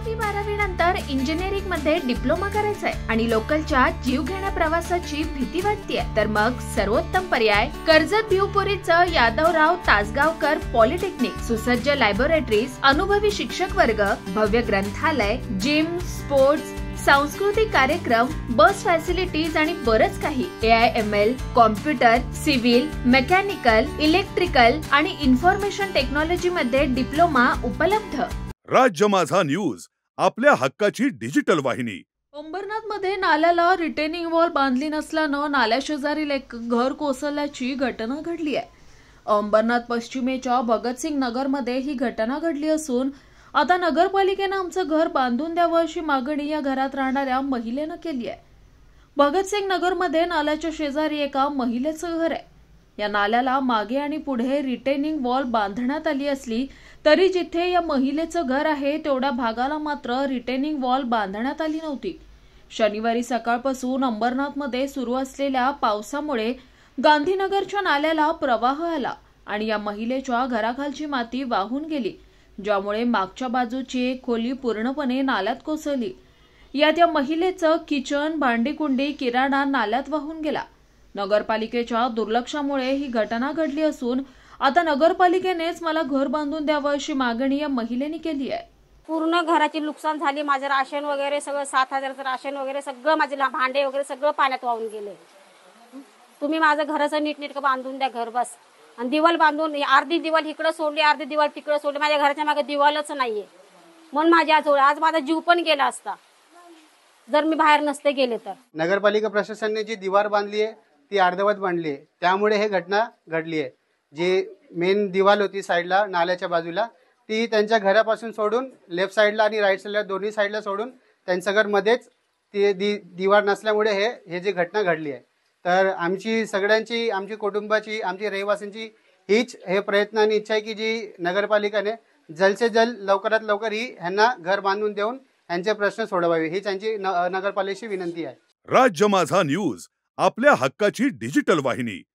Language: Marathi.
10वी-12वी नंतर इंजिनिअरिंग मध्ये डिप्लोमा करायचंय आणि लोकलच्या जीव घेण्या प्रवासाची भीती वाटतेय, तर मग सर्वोत्तम पर्याय कर्जत भिवपुरीचं यादवराव तासगावकर पॉलिटेक्निक. सुसज्ज लॅबोरेटरीज, अनुभवी शिक्षक वर्ग, भव्य ग्रंथालय, जिम, स्पोर्ट्स, सांस्कृतिक कार्यक्रम, बस फॅसिलिटीज आणि बरंच काही. AIML, computer, civil, mechanical, electrical आणि इन्फॉर्मेशन टेक्नॉलॉजी मध्ये डिप्लोमा उपलब्ध. राज्य माझा न्यूज, आपल्या हक्काची डिजिटल वाहिनी. अंबरनाथ मध्ये नाल्याला रिटेनिंग वॉल बांधली नसल्यानं नाल्याशेजारील एक घर कोसळल्याची घटना घडली आहे. अंबरनाथ पश्चिमेच्या भगतसिंग नगर मध्ये ही घटना घडली असून आता नगरपालिकेनं आमचं घर बांधून द्यावं अशी मागणी या घरात राहणाऱ्या महिलेनं केली आहे. भगतसिंग नगर मध्ये नाल्याच्या शेजारी एका महिलेचं घर आहे. या नाल्याला मागे आणि पुढे रिटेनिंग वॉल बांधण्यात आली असली तरी जिथे या महिलेचं घर आहे तेवढ्या भागाला मात्र रिटेनिंग वॉल बांधण्यात आली नव्हती. शनिवारी सकाळपासून अंबरनाथमध्ये सुरू असलेल्या पावसामुळे गांधीनगरच्या नाल्याला प्रवाह आला आणि या महिलेच्या घराखालची माती वाहून गेली, ज्यामुळे मागच्या बाजूची एक खोली पूर्णपणे नाल्यात कोसळली. यात या महिलेचं किचन, भांडीकुंडी, किराणा नाल्यात वाहून गेला. नगरपालिकेच्या दुर्लक्षामुळे ही घटना घडली असून आता नगरपालिकेनेच मला घर बांधून द्यावं अशी मागणी या महिलेने केली आहे. पूर्ण घराची नुकसान झाली. माझं राशन वगैरे सगळं 7,000चं राशन वगैरे सगळं, माझे भांडे वगैरे सगळं पाण्यात वाहून गेले. तुम्ही माझं घराचं नीटनेटकं बांधून द्या घर बस. आणि दिवाल बांधून, अर्धी दिवाल इकडं सोडली, अर्धी दिवाल तिकडं सोडली. माझ्या घराच्या मागे दिवालच नाहीये म्हणून माझी आज माझा जीव पण गेला असता जर मी बाहेर नसते गेले तर. नगरपालिका प्रशासनाने जी दिवार बांधली आहे ती अर्धवट बांधली आहे, त्यामुळे हे घटना घडली आहे. जी मेन दिवाल होती साईडला नाल्याच्या बाजूला ती त्यांच्या घरापासून सोडून लेफ्ट साईडला आणि राईट साईडला दोन्ही साईडला सोडून त्यांच्या घरमध्येच ती दिवार नसल्यामुळे हे जी घटना घडली आहे. तर आमची सगळ्यांची, आमची कुटुंबाची, आमची रहिवासींची हीच हे प्रयत्न आणि इच्छा आहे की जी नगरपालिकेने जलसे जल लवकरात लवकर ह्यांना घर बांधून देऊन यांचे प्रश्न सोडवावे, हीच यांची नगरपालिकेची विनंती आहे. राज्य माझा न्यूज, आपल्या हक्काची डिजिटल वाहिनी.